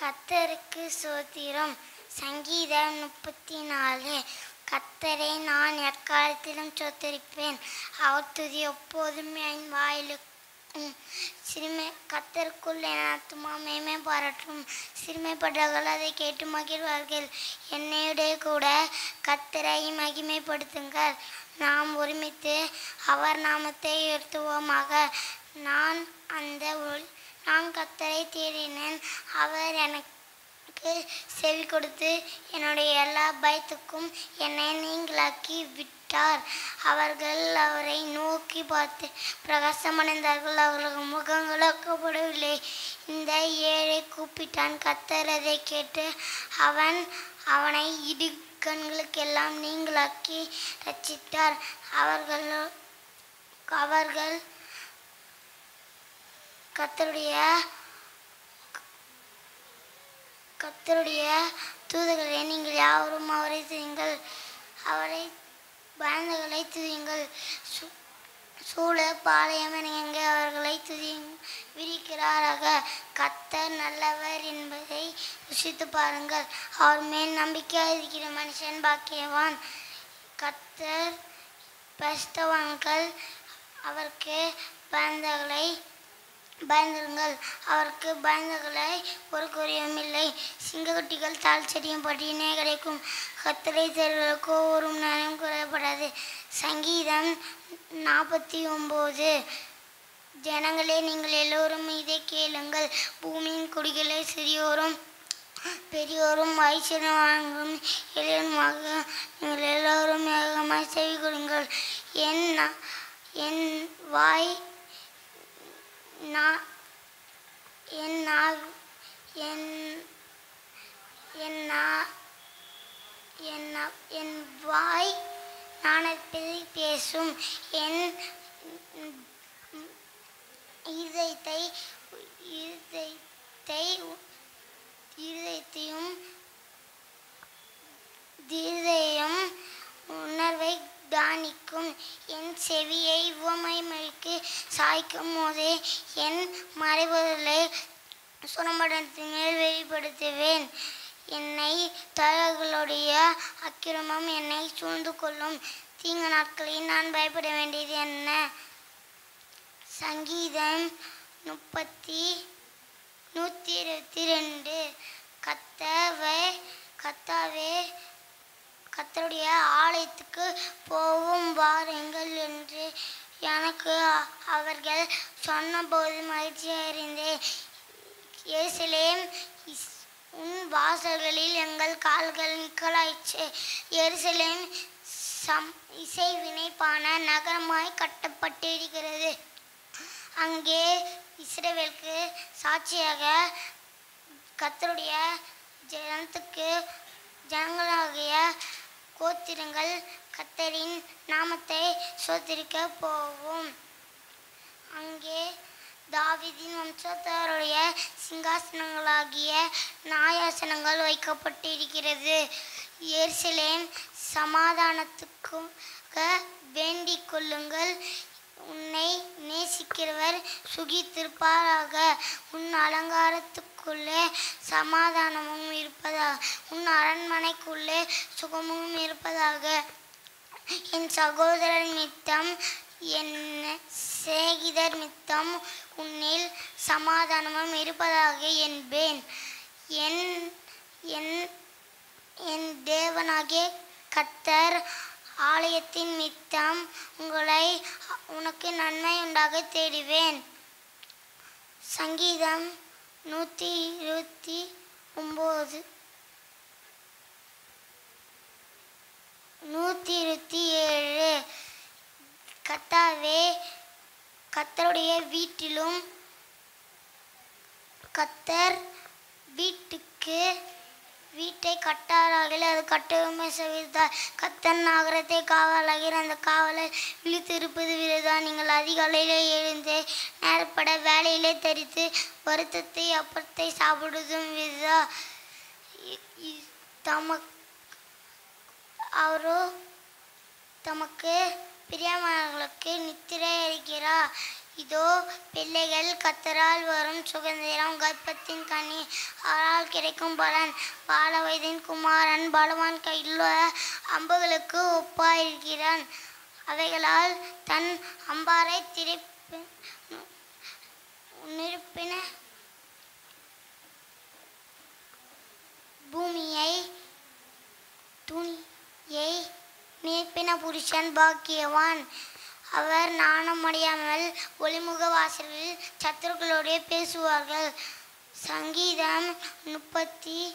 கர்த்தருக்கு ஸ்தோத்திரம். சங்கீதம் 34. கர்த்தரை நான் எக்காலத்திலும் ஸ்தோத்திரிப்பேன். அவர் துதி எப்போதும் என் வாயிலுக்கும். கர்த்தருக்குள் என் ஆத்துமா மேன்மை பாராட்டும். சிறுமைப்பட்டவர்கள் அதை கேட்டு மகிழ்வார்கள். என்னையுடைய கூட கர்த்தரை மகிமைப்படுத்துங்கள். நாம் ஒருமித்து அவர் நாமத்தை உயர்த்துவோமாக. நான் கர்த்தரை தேடினேன். அவர் எனக்கு செவி கொடுத்து என்னுடைய எல்லா பயத்துக்கும் என்னை நீங்களாக்கி விட்டார். அவர்கள் அவரை நோக்கி பார்த்து பிரகாசமடைந்தார்கள். அவர்கள் முகங்கள் அக்கப்படவில்லை. இந்த ஏழை கூப்பிட்டான். கர்த்தர் அதை கேட்டு அவனை இடுக்கண்களுக்கெல்லாம் நீங்களாக்கி ரட்சித்தார். அவர்கள் கர்த்தருடைய தூதர்களே, நீங்கள் யாவரும் அவரை துதியுங்கள். அவரை பயந்தவர்களை துதியுங்கள். சூழ பாளையம் எங்கே அவர்களை விரிக்கிறாராக. கர்த்தர் நல்லவர் என்பதை ருசித்து பாருங்கள். அவர் மேல் நம்பிக்கையாக இருக்கிற மனுஷன் பாக்கியவான். கர்த்தர் பரிசுத்தவான்கள். அவருக்கு பயந்தவர்கள் அவருக்கு பயந்தவர்களை ஒரு குறையும் இல்லை. சிங்கக்குட்டிகள் தாழ் செடியும் பட்டினே கிடைக்கும். கர்த்தரை தேடுவதற்கோ ஒரு நேரம் குறையப்படாது. சங்கீதம் 49. ஜனங்களே, நீங்கள் எல்லோரும் இதை கேளுங்கள். பூமியின் குடிகளே, சிறியோரும் பெரியோரும் ஐஸ்வர்யவான்களும் எளியருமாக நீங்கள் எல்லோரும் ஏகமாய் செவி கொடுங்கள். என் வாய் ஞானத்தை பேசும். என் இருதயம் உணர்வை தானிக்கும். என் செவியை உவமைக்கு சாய்க்கும் போதே என் மறைபொருளை சுரம்படத்தின் மேல் வெளிப்படுத்துவேன். என்னை தவறுகளுடைய அக்கிரமம் என்னை சூழ்ந்து கொள்ளும். தீங்கு நாட்களில் நான் பயப்பட வேண்டியது என்ன? சங்கீதம் 122. கர்த்தருடைய ஆலயத்துக்கு போவும் வாருங்கள் என்று எனக்கு அவர்கள் சொன்னபோது மகிழ்ச்சியாக இருந்தேன். எருசலேம், உன் வாசல்களில் எங்கள் கால்கள் நிற்கலாயிற்று. எருசலேம் இசைவினைப்பான நகரமாய் கட்டப்பட்டிருக்கிறது. அங்கே இஸ்ரவேலுக்கு சாட்சியாக கர்த்தருடைய ஜனங்களாகிய கோத்திரங்கள் கர்த்தரின் நாமத்தை ஸ்தோத்திரிக்க போவோம். அங்கே தாவீதின் வம்சத்தாருடைய சிங்காசனங்களாகிய நியாயாசனங்கள் வைக்கப்பட்டிருக்கிறது. எருசலேம், சமாதானத்துக்காக வேண்டிக் கொள்ளுங்கள். உன்னை நேசிக்கிறவர் சுகித்திருப்பாராக. உன் அலங்காரத்துக்குள்ளே சமாதானமும் இருப்பதாக. உன் அரண்மனைக்குள்ளே சுகமும் இருப்பதாக. என் சகோதரர் மித்தம், என் சிநேகிதர் மித்தம் உன்னில் சமாதானமும் இருப்பதாக என்பேன். என் தேவனாகிய கர்த்தர் ஆலயத்தின் மித்தம் உனக்கு நன்மை உண்டாக தேடுவேன். சங்கீதம் 127. கர்த்தாவே, கர்த்தருடைய வீட்டிலும் கர்த்தர் வீட்டை கட்டாரார்கள், அது கட்டவுமே செவித்தார். கர்த்தர் நகரத்தை காவலாகிற அந்த காவலர் விழித்திருப்பது விருதா. நீங்கள் அதிகாலையிலே எழுந்து நேரப்பட வேலையிலே தரித்து வருத்தத்தை அப்பத்தை சாப்பிடுவதும் விருதா. அவரோ தமக்கு பிரியமானவர்களுக்கு நித்திரை அளிக்கிறார். இதோ பிள்ளைகள் கத்தரால் வரும் சுதந்திரம், கர்ப்பத்தின் கனி அவரால் கிடைக்கும் பலன். பால வயதின் குமாரன் பலவான் கையிலுள்ள அம்புகளுக்கு ஒப்பாயிருக்கிறான். அவைகளால் தன் அம்பாரை நிரப்பின பூமியை துணியை நிரப்பின புருஷன் பாக்கியவான். அவர் நாணமடையாமல் ஒளிமுக வாசலில் சத்துருக்களோடு பேசுவார்கள். சங்கீதம் 139.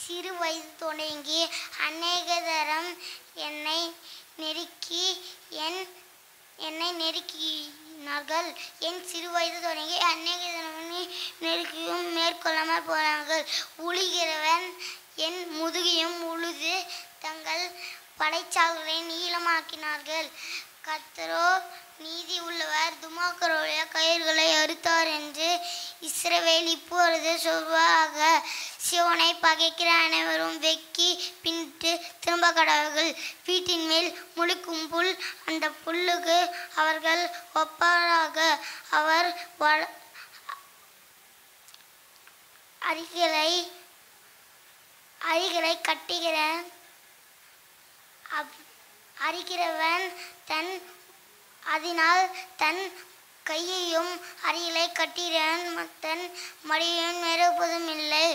சிறு வயது தொடங்கி அநேக தரம் என்னை நெருக்கினார்கள். என் சிறு வயது தொடங்கி அநேக தரம் நெருக்கியும் மேற்கொள்ளாமல் போனார்கள். உழுகிறவன் என் முதுகையும் உழுது தங்கள் படைச்சால்களை நீளமாக்கினார்கள். கர்த்தரோ நீதி உள்ளவர், துமாக்கருடைய கயிறுகளை அறுத்தார் என்று இஸ்ரவேல் இப்பொழுது சொல்வாராக. சியோனை பகைக்கிற அனைவரும் வெக்கி பின்னிட்டு திரும்ப கடவர்கள். வீட்டின் மேல் முளைக்கும் புல், அந்த புல்லுக்கு அவர்கள் ஒப்பாராக. அவர் அரிகளை அறிகிறவன் அதனால் தன் கையையும் அரிகளை கட்டுகிறவன் தன் மடியையும் நிரப்புவதும் இல்லை.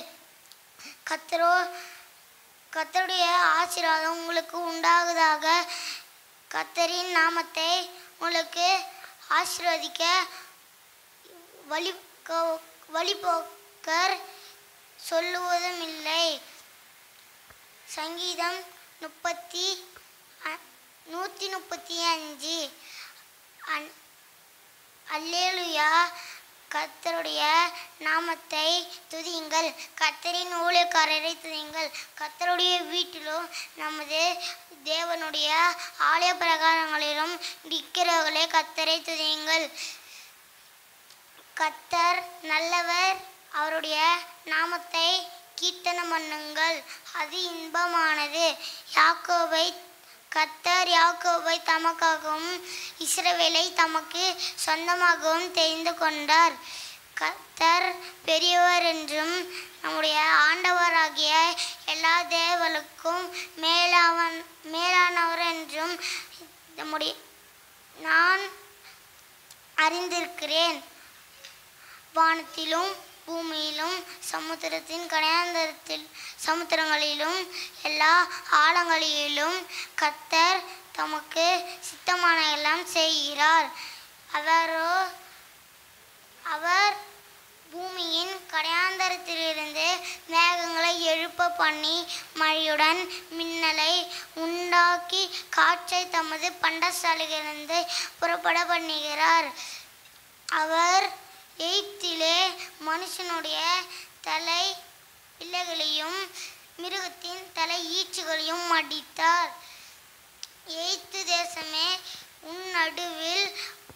கர்த்தருடைய ஆசீர்வாதம் உங்களுக்கு உண்டாவதாக. கர்த்தரின் நாமத்தை உங்களுக்கு ஆசீர்வதிக்க வழிபோக்கர் சொல்லுவதும் இல்லை. சங்கீதம் 135. அல்லேலூயா. கர்த்தருடைய நாமத்தை துதியுங்கள், கர்த்தரின் ஊழியக்காரரை துதியுங்கள். கர்த்தருடைய வீட்டிலும் நமது தேவனுடைய ஆலய பிரகாரங்களிலும் நிற்கிறவர்களே கர்த்தரை துதியுங்கள். கர்த்தர் நல்லவர், அவருடைய நாமத்தை கீர்த்தனம் பண்ணுங்கள், அது இன்பமானது. கர்த்தர் யாக்கோபை தமக்காகவும் இஸ்ரவேலை தமக்கு சொந்தமாகவும் தெரிந்து கொண்டார். கர்த்தர் பெரியவர் என்றும் நம்முடைய ஆண்டவராகிய எல்லா தேவர்களுக்கும் மேலானவர் என்றும் நான் அறிந்திருக்கிறேன். வானத்திலும் பூமியிலும் சமுத்திரங்களிலும் எல்லா ஆழங்களிலும் கர்த்தர் தமக்கு சித்தமான எல்லாம் செய்கிறார். அவர் பூமியின் கடையாந்தரத்திலிருந்து மேகங்களை எழுப்ப பண்ணி மழையுடன் மின்னலை உண்டாக்கி காற்றை தமது பண்டசாலைகளிலிருந்து புறப்பட பண்ணுகிறார். அவர் எகிப்திலே மனுஷனுடைய தலை பிள்ளைகளையும் மிருகத்தின் தலை ஈச்சுகளையும் மடித்தார். எகிப்து தேசமே, உன் நடுவில்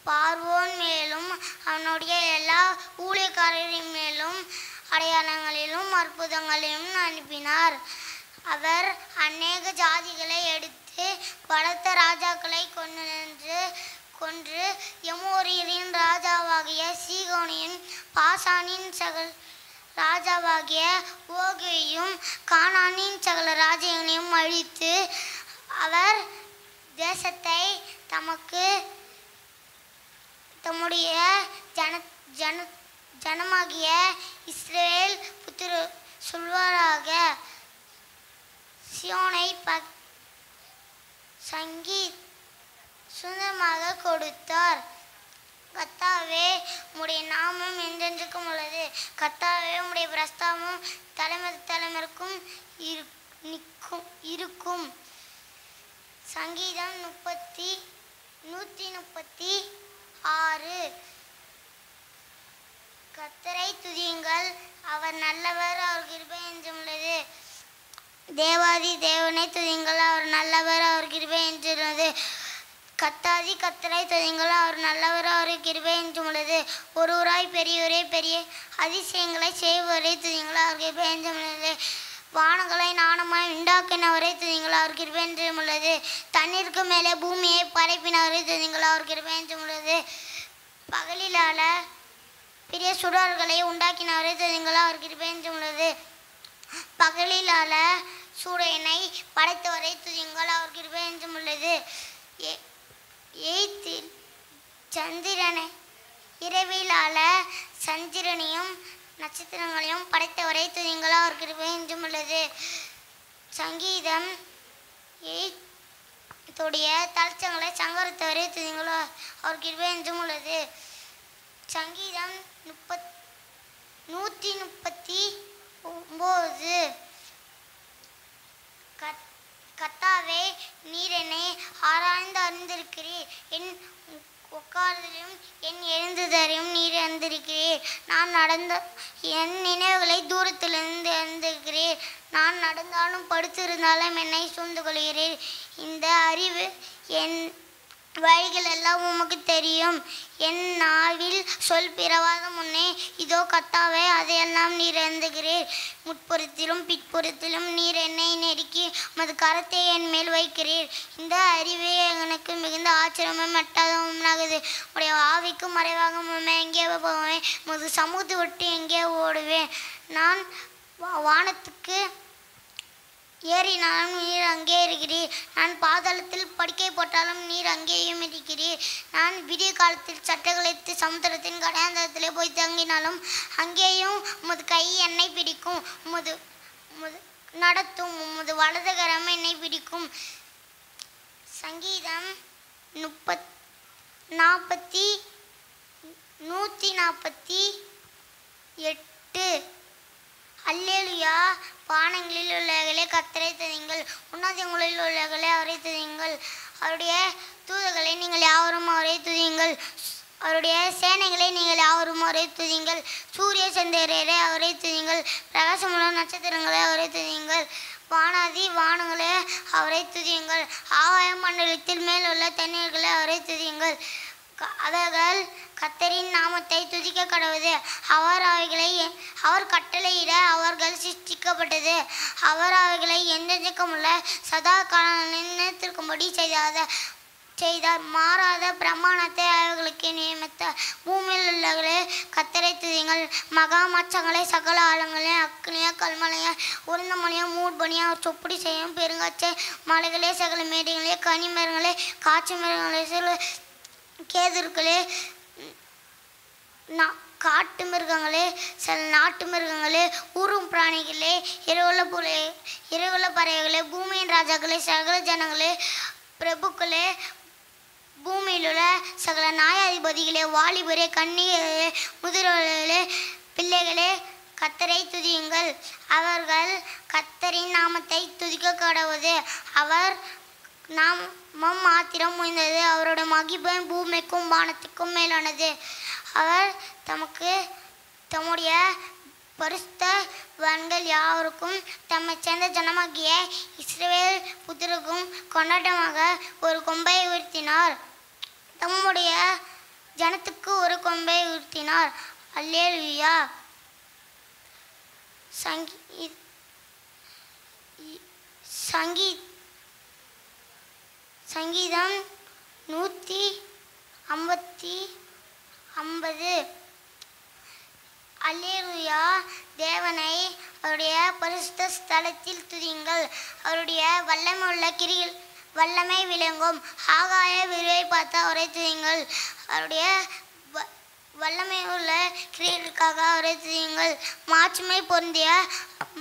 பார்வோன் மேலும் அவனுடைய எல்லா ஊழியக்காரரின் மேலும் அடையாளங்களிலும் அற்புதங்களையும் அனுப்பினார். அவர் அநேக ஜாதிகளை எடுத்து பலத்த ராஜாக்களை கொன்று எமோரியரின் ராஜாவாகிய சீகோனையும் பாசானின் சகல ராஜாவாகிய ஓகையும் கானானின் சகல ராஜ்யங்களையும் அழித்து அவர் தேசத்தை தம்முடைய ஜனமாகிய இஸ்ரவேல் புத்திரர் சொல்வாராக. சியோனை சுதந்திரமாக கொடுத்தார். கர்த்தாவே, உம்முடைய நாமம் என்றென்றைக்கும் உள்ளது. கர்த்தாவே, உம்முடைய பிரஸ்தாபம் தலைமுறைக்கும் இருக்கும். சங்கீதம் 136. கர்த்தரை துதியுங்கள், அவர் நல்லவர், அவர் கிருபை என்றும் உள்ளது. தேவாதி தேவனை துதியுங்கள், அவர் நல்லவர், அவர் கிருபை என்றுள்ளது. கர்த்தரை துதியுங்கள், அவர் நல்லவர், அவர் கிருபை என்றும் உள்ளது. ஒருவராய் பெரியோரே, பெரிய அதிசயங்களை செய்வரை துதியுங்கள், அவர் கிருபை என்றும் உள்ளது. வானங்களை நாணமாய் உண்டாக்கினவரை துதிங்கள், அவர் கிருபை என்றும் உள்ளது. தண்ணீருக்கு மேலே பூமியை பரப்பினவரை துதிங்கள், அவர் கிருபை என்றும் உள்ளது. பகலிலால பெரிய சுடர்களை உண்டாக்கினவரை துதிங்கள், அவர் கிருபை என்றும் உள்ளது. பகலிலால சூரியனை படைத்தவரை துதிங்கள், அவர் கிருபை என்றும் உள்ளது. எய்த்தில் சந்திரனை இரவிலால சந்திரனையும் நட்சத்திரங்களையும் படைத்தவரை துதிங்கள், அவர் கிருபை என்றும் உள்ளது. சங்கீதம் எய்த்துடைய தளச்சங்களை சங்கரித்தவரை துதிங்களோ, அவர் கிருபை என்றும் உள்ளது. சங்கீதம் 139. கர்த்தாவே, நீர் என்னை ஆராய்ந்து அறிந்திருக்கிறீர், என் உட்கார்தலையும் என் எழுந்துதலையும் நீர் அறிந்திருக்கிறீர். என் நினைவுகளை தூரத்திலிருந்து அறிந்திருக்கிறீர். நான் நடந்தாலும் படுத்திருந்தாலும் என்னை சூழ்ந்து கொள்கிறீர். இந்த அறிவு என் வழிகள் எல்லாம் உமக்கு தெரியும். என் நாவில் சொல் பிறவாத முன்னே இதோ கர்த்தாவே, அதையெல்லாம் நீர் அறிந்துகிறீர். முற்புறத்திலும் பிற்புறத்திலும் நீர் என்னை நெருக்கி உமது கரத்தை என் மேல் வைக்கிறீர். இந்த அறிவே எனக்கு மிகுந்த ஆச்சரியமும் மெட்டாதவுமாகுது. உடைய ஆவிக்கும் மறைவாக எங்கே போவேன்? உமது சமூகத்தை விட்டு எங்கே ஓடுவேன்? நான் வானத்துக்கு ஏறினாலும் நீர் அங்கே இருக்கிறீர். நான் பாதாளத்தில் படுக்கை போட்டாலும் நீர் அங்கேயும் இருக்கிறீர். நான் விடிய காலத்தில் சட்டகளைத்து சமுத்திரத்தின் கடையாந்தரத்திலே போய் தங்கினாலும் அங்கேயும் உமது கை என்னை பிடிக்கும். உமது நடத்தும். உமது வலதுகரம் என்னை பிடிக்கும். சங்கீதம் 148. அல்லேலுயா. வானங்களில் உள்ளவர்களே கர்த்தரை துதியுங்கள், உன்னதங்களில் உள்ளவர்களே அவரை துதியுங்கள். அவருடைய தூதர்களை நீங்கள் யாவரும் அவரை துதியுங்கள், அவருடைய சேனைகளை நீங்கள் யாவரும் அவரை துதியுங்கள். சூரிய சந்திரரே அவரை துதியுங்கள், பிரகாசமுள்ள நட்சத்திரங்களே அவரை துதியுங்கள். வானாதி வானங்களே அவரை துதியுங்கள், ஆகாய மண்டலத்தில் மேல் உள்ள தண்ணீர்களே அவரை துதியுங்கள். அவர்கள் கர்த்தரின் நாமத்தை துதிக்க கடவுது. அவர் கட்டளையிட அவர்கள் சிருஷ்டிக்கப்பட்டது. அவர் அவைகளை எந்தெந்தமுள்ள சதா காலத்திற்கும்படி செய்தார். மாறாத பிரமாணத்தை அவர்களுக்கு நியமித்தார். பூமியில் உள்ளவர்களே கர்த்தரை துதியுங்கள். மகா மச்சங்களை சகல ஆழங்களே அக்னியா கல்மலையா உருந்தமலையா மூட்பனியா சொப்படி செய்யும் பெருங்காற்றை மலைகளே சகல மேடைகளே கனிமரங்களே காய்ச்சி மரங்களே சில கேதுர்களே காட்டு மிருகங்களே சில நாட்டு மிருகங்களே ஊரும் பிராணிகளே இரவுள்ள பறவைகளே பூமியின் ராஜாக்களே சகல ஜனங்களே பிரபுக்களே பூமியில் உள்ள சகல நியாயாதிபதிகளே வாலிபரே கன்னியர்களே முதிரோர்களே பிள்ளைகளே கர்த்தரை துதியுங்கள். அவர்கள் கர்த்தரின் நாமத்தை துதிக்க கடவுது. அவர் நாமம் மாத்திரம் முடிந்தது. அவருடைய மகிமை பூமிக்கும் வானத்துக்கும் மேலானது. அவர் தம்முடைய பரிசுத்தவான்கள் யாவருக்கும் தம்மை சேர்ந்த ஜனமாகிய இஸ்ரவேல் புத்திரருக்கும் கொண்டாட்டமாக ஒரு கொம்பை உயர்த்தினார். தம்முடைய ஜனத்துக்கு ஒரு கொம்பை உயர்த்தினார். அல்லேலூயா. சங்கீதம் 150. அல்லேலூயா. தேவனை அவருடைய பரிசுத்த ஸ்தலத்தில் துதியுங்கள். அவருடைய வல்லமை விளங்கும் ஆகாய விரிவை பார்த்து அவரை துதியுங்கள். அவருடைய வல்லமை உள்ள கிரியைகளுக்காக அவரை துதியுங்கள். மாட்சிமை பொருந்திய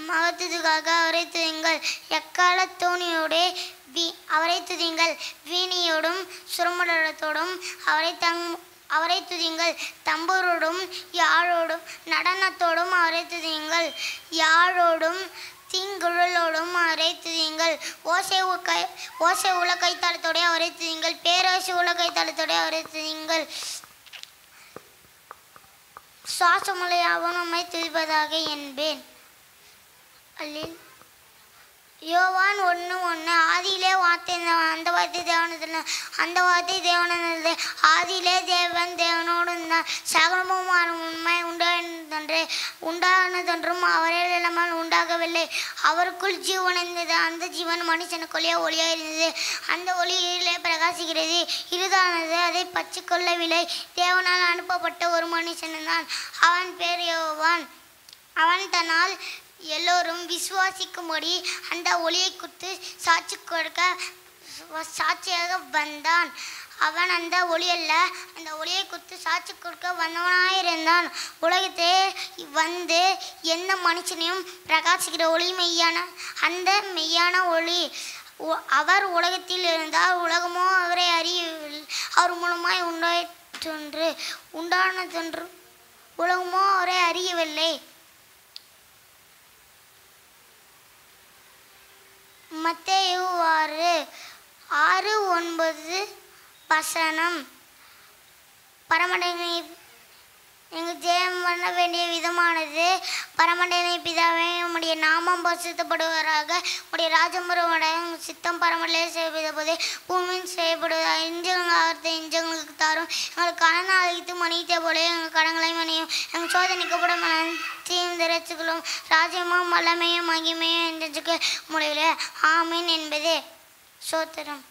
மகத்துவத்துக்காக அவரை துதியுங்கள். எக்கால தோணியோடு அவரை துதியுங்கள். வீணியோடும் சுரமடலத்தோடும் அவரை துதியுங்கள். தம்பூரோடும் யாழோடும் நடனத்தோடும் அவரை துதியுங்கள். யாழோடும் தீங்குழலோடும் அவரை துதியுங்கள். ஓசை உள்ள கைத்தாளத்தோட அவரை துதியுங்கள். பேரோசை உள்ள கைத்தாளத்தோட அவரை துதியுங்கள். சுவாசமுள்ள அவன் நம்மை துதிப்பதாக என்பேன். யோவான் 1:1 ஆதியிலே வார்த்தை இருந்தான், அந்த வார்த்தை தேவனத்தில், அந்த வார்த்தை தேவனது, ஆதியிலே தேவன் தேவனோடு இருந்தான், சகலமும் உண்மை உண்டானதொன்றும் அவரே இல்லாமல் உண்டாகவில்லை. அவருக்குள் ஜீவன் இருந்தது, அந்த ஜீவன் மனுஷனுக்குள்ளே ஒளியாக இருந்தது, அந்த ஒளியிலே பிரகாசிக்கிறது, இருதானது அதை பற்றி கொள்ளவில்லை. தேவனால் அனுப்பப்பட்ட ஒரு மனுஷன் தான், அவன் பேர் யோவான். அவன் தன்னால் எல்லோரும் விசுவாசிக்கும்படி அந்த ஒளியை குறித்து சாட்சி கொடுக்க சாட்சியாக வந்தான். அவன் அந்த ஒளி அல்ல, அந்த ஒளியை குறித்து சாட்சி கொடுக்க வந்தவனாயிருந்தான். உலகத்தை வந்து எந்த மனுஷனையும் பிரகாசிக்கிற ஒளி மெய்யான, அந்த மெய்யான ஒளி. அவர் உலகத்தில் இருந்தால் உலகமோ அவரை அறியவில்லை. அவர் மூலமாய் உண்டானதொன்று உலகமோ அவரை அறியவில்லை. மத்தேயு 6:9 பரமண்டலை எங்கள் ஜெயம் பண்ண வேண்டிய விதமானது. பரமண்டலை பிதாவே, உம்முடைய நாமம் பரிசுத்தப்படுவதாக, உடைய ராஜமுறை சித்தம் பரமண்டலை செய்வது போது பூமியில் செய்யப்படுவதாக. இஞ்சங்கள் ஆகிறத இஞ்சங்களுக்கு தாரும், எங்களுக்கு கடன் அழைத்து மன்னித்த போல எங்கள் கடன்களை மன்னியும், எங்கள் சோதனைக்கப்படும் தீர்ந்துரைச்சுகளும் ராஜ்யமும் வல்லமையும் மகிமையும் என்றதுக்கு முடியல. ஆமீன் என்பதே சோத்திரம்.